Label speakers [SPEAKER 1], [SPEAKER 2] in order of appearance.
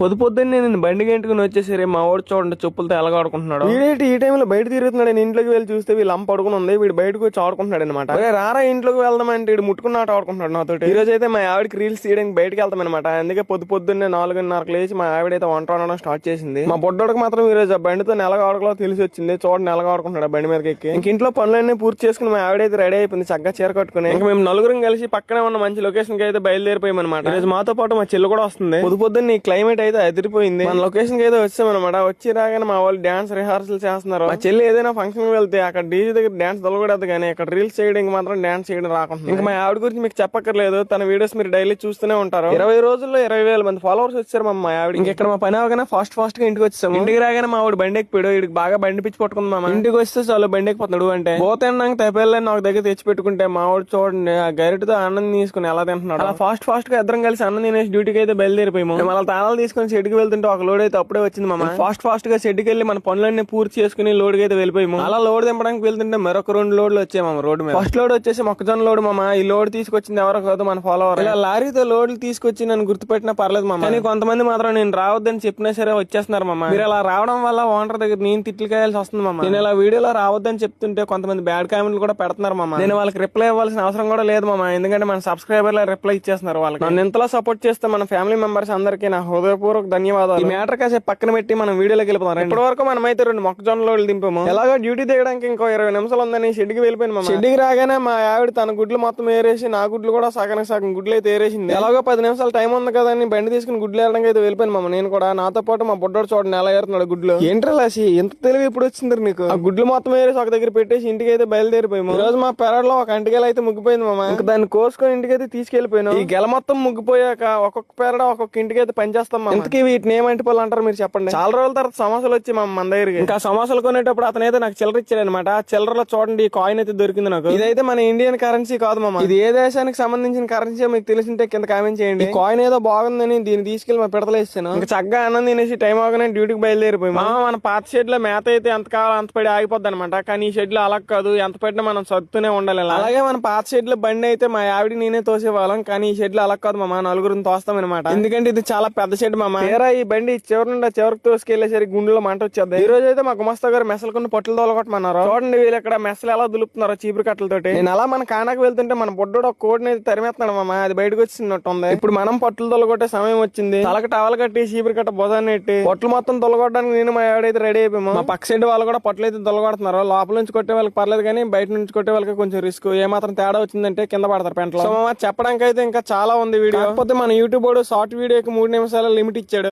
[SPEAKER 1] పొద్దున్నే నేను బండి గంటుకుని వచ్చేసరి మా వాడు చూడండి చెప్పులతో ఎలాగాడుకుంటున్నాడు. వీడేంటి ఈ టైంలో బయట తిరుగుతున్నాడు. నేను ఇంట్లోకి వెళ్ళి చూస్తే వీళ్ళు అమ్మ పడుకుని ఉంది. వీడు బయటకు వచ్చి ఆడుకుంటున్నాడు అనమాట. రారా ఇంట్లోకి వెళ్దామంటే వీడు ముట్టుకున్న ఆట ఆడుకుంటున్నాడు నాతో. ఈ రోజు అయితే మా ఆవిడకి రీల్స్ తీయడానికి బయటకు వెళ్తాం అనమాట. అందుకే పొద్దున్నే 4:30 లేచి మా ఆవిడైతే వంట వండడం స్టార్ట్ చేసింది. మా బొడ్డోడికి మాత్రం ఈ రోజు బండితో నెలగా ఆడుకోవాలో తెలిసి వచ్చింది. చూడండి నెలగా ఆడుకుంటున్నాడు బండి మీదకి ఎక్కి. ఇంక ఇంట్లో పనులన్నీ పూర్తి చేసుకుని మా ఆవిడైతే రెడీ అయిపోయింది చక్కగా చీర కట్టుకుని. ఇంకా మేము నలుగురం కలిసి పక్కనే ఉన్న మంచి లొకేషన్ కి అయితే బయలుదేరిపోయాం అనమాట. ఈ రోజు మాతో పాటు మా చెల్లి కూడా వస్తుంది. పొద్దున్న ఈ క్లైమేట్ అయితే అదిరిపోయింది. మన లొకేషన్ కి అయితే వచ్చామన్నమాట. వచ్చి రాగానే మా వాళ్ళు డాన్స్ రిహార్సల్ చేస్తున్నారు. మా చెల్లి ఏదైనా ఫంక్షన్ కి వెళ్తే అక్కడ డీజే దగ్గర డాన్స్ దొలగడదు, కానీ అక్కడ రీల్స్ చేయడానికి మాత్రం డాన్స్ చేయడం రాకుండా. ఇంకా మా ఆవిడ గురించి మీకు చెప్పక్కర్లేదు. తన వీడియోస్ మీరు డైలీ చూస్తూనే ఉంటారు. 20 రోజుల్లో 20,000 మంది ఫాలోవర్స్ వచ్చారు మా ఆవిడ. ఇంకా ఇక్కడ మా పని అవగానే ఫాస్ట్ గా ఇంటికి వచ్చాము. ఇంటికి రాగానే మా ఆవిడ బండి ఎక్కిపోయాడు. వీడికి బాగా బండి పిచ్చి పట్టుకుంది. మా ఇంటికి వస్తే చాలా బండి ఎక్కిపోతున్నాడు. అంటే పోతే తప్పేళ్ళని నాకు దగ్గర తెచ్చి పెట్టుకుంటే మా ఆవిడ చూడండి ఆ గరిటతో అన్నం తీసుకుని ఎలా తింటున్నాడు. అలా ఫాస్ట్ గా ఇద్దరం కలిసి అన్నం తినేసి డ్యూటీకి అయితే బయలుదేరిపోయాము. మళ్ళీ తాళాలు తీసుకుని షెడ్కి వెళ్తుంటే ఒక లోడ్ అయితే అప్పుడే వచ్చింది. మా ఫాస్ట్ గా షెడ్కి వెళ్ళి మన పనులన్నీ పూర్తి చేసుకుని లోడ్ అయితే వెళ్ళిపోయాము. అలా లోడ్ దింపడానికి వెళ్తుంటే మరొక 2 లోడ్లు వచ్చాయి మా రోడ్డు మీద. ఫస్ట్ లోడ్ వచ్చేసి మొక్కజొన్న లోడ్ మామ. ఈ లోడ్ తీసుకొచ్చింది ఎవరో కాదు మన ఫాలోవర్. ఇలా లారీతో లోడ్లు తీసుకొచ్చి నన్ను గుర్తుపెట్టినా పర్లేదు మామ. కానీ కొంతమంది మాత్రం నేను రావద్దని చెప్పినా సరే వచ్చేస్తున్నారు మామ. మీరు అలా రావడం వల్ల ఓనర్ దగ్గర నేను తిట్లు కాయాల్సి వస్తుంది మామ. నేను ఇలా వీడియోలో రావద్దని చెప్తుంటే కొంతమంది బ్యాడ్ కామెంట్లు కూడా పెడుతున్నారు మామ. నేను వాళ్ళకి రిప్లై ఇవ్వాల్సిన అవసరం కూడా లేదు మామ. ఎందుకంటే మన సబ్స్క్రైబర్లు రిప్లై ఇచ్చేస్తున్నారు వాళ్ళకి. నన్ను ఇంతలా సపోర్ట్ చేస్తే మన ఫ్యామిలీ మెంబర్స్ అందరికీ నా హృదయపూర్వక ధన్యవాదాలు. ఈ మ్యాటర్ కాసేపు పక్కన పెట్టి మనం వీడియోలోకి వెళ్ళిపోతాం. ఇప్పటి వరకు మనం అయితే 2 మొక్కజొన్న లోడ్లు దింపాము. ఎలాగో డ్యూటీ దిగడానికి ఇంకో 20 నిమిషాలు ఉందని షెడ్కి వెళ్ళిపోయింది మామ. షెడ్కి రాగానే మా ఆవిడ తన గుడ్లు మొత్తం ఏరేసి నా గుడ్లు కూడా సగం గుడ్లు అయితే ఏరేసింది. ఎలాగో 10 నిమిషాలు టైం ఉంది కదా అని బండి తీసుకుని గుడ్లు ఏరడానికి అయితే వెళ్ళిపోయాను మామ. నేను కూడా నాతో పాటు మా బుడ్డోడు చూడండి ఎలా ఏరుతున్నాడు గుడ్లు. ఏంట్రా లాసి ఎంత తెలివి ఇప్పుడు వచ్చింది నీకు. ఆ గుడ్లు మొత్తం ఏరేసి ఒక దగ్గర పెట్టేసి ఇంటికి అయితే బయలుదేరిపోయాము. ఈ రోజు మా పెరట్లో ఒక అంటిగెల అయితే ముగ్గిపోయింది మామ. ఇంకా దాన్ని కోసుకొని ఇంటికి అయితే తీసుకెళ్లిపోయాను. ఈ గెల మొత్తం ముగ్గిపోయాక ఒక్కొక్క పెరడ ఒక్కొక్క ఇంటికి అయితే పనిచేస్తాం. ఇంతకీ వీటిని ఏమంటిపోలు అంటారు మీరు చెప్పండి. చాలా రోజుల తర్వాత సమోసాలు వచ్చి మన దగ్గరికి. ఇంకా సమోసాలు కొనేటప్పుడు అతను అయితే నాకు చిల్లర ఇచ్చాడు అనమాట. ఆ చిల్లరలో చూడండి ఈ కాయిన్ అయితే దొరికింది నాకు. ఇదైతే మన ఇండియన్ కరెన్సీ కాదు మామ. ఇది ఏ దేశానికి సంబంధించిన కరెన్సీ మీకు తెలిసింటే కింద కామెంట్ చేయండి. కాయిన్ ఏదో బాగుందని దీన్ని తీసుకెళ్లి మా పిడతలు ఇస్తాను. ఇంకా చక్కగా అన్నం తినేసి టైం అవగానే డ్యూటీకి బయలుదేరిపోయి మన పాత షెడ్ లో మేత అయితే ఎంత కావాలో అంత పడి ఆగిపోద్ది అనమాట. కానీ ఈ షెడ్ లో అలా కాదు, ఎంత పడినా మనం సర్దుతూనే ఉండాలి. అలాగే మన పాత షెడ్ లో బండి అయితే మా ఆవిడ నేనే తోసేవాళ్ళం. కానీ ఈ షెడ్ లో అలా కాదు మామ, నలుగురిని తోస్తాం అనమాట. ఎందుకంటే ఇది చాలా పెద్ద షెడ్ మామ. వేరే ఈ బండి చివరి నుండి చివరికి తోసుకెళ్లేసరికి గుండెలో మంట వచ్చేది. ఈ రోజు అయితే మా గుమస్తా గారు మెసలుకున్న పట్టులు తోలగొట్టమన్నారు. చూడండి వీళ్ళు ఇక్కడ మెసలు ఎలా దులుపుతున్నారు చీపురు కట్టలతోటి. నేను అలా మన కానాకు వెళ్తుంటే మన బొడ్డోడు ఒక కోడిని అయితే తరిమేస్తున్నాడు మామ. అది బయటకు వచ్చినట్టు ఉంది. ఇప్పుడు మనం పట్టులు తొలగొట్టే సమయం వచ్చింది. తలక టవల్ కట్టి చీపురు కట్ట బొదాన్ని పెట్టి పట్లు మొత్తం తొలగొట్టడానికి నేను మా ఆవిడైతే రెడీ అయిపోయాము. మా పక్క సైడ్ వాళ్ళు కూడా పట్లు అయితే తొలగొడుతున్నారు. లోపల నుంచి కొట్టే వాళ్ళకి పర్లేదు, కానీ బయట నుంచి కొట్టే వాళ్ళకి కొంచెం రిస్క్. ఏమాత్రం తేడా వచ్చిందంటే కింద పడతారు పెంటలో. సో చెప్పడానికి అయితే ఇంకా చాలా ఉంది వీడియో. కాకపోతే మన యూట్యూబ్ షార్ట్ వీడియోకి 3 నిమిషాల లిమిట్ ఇచ్చాడు.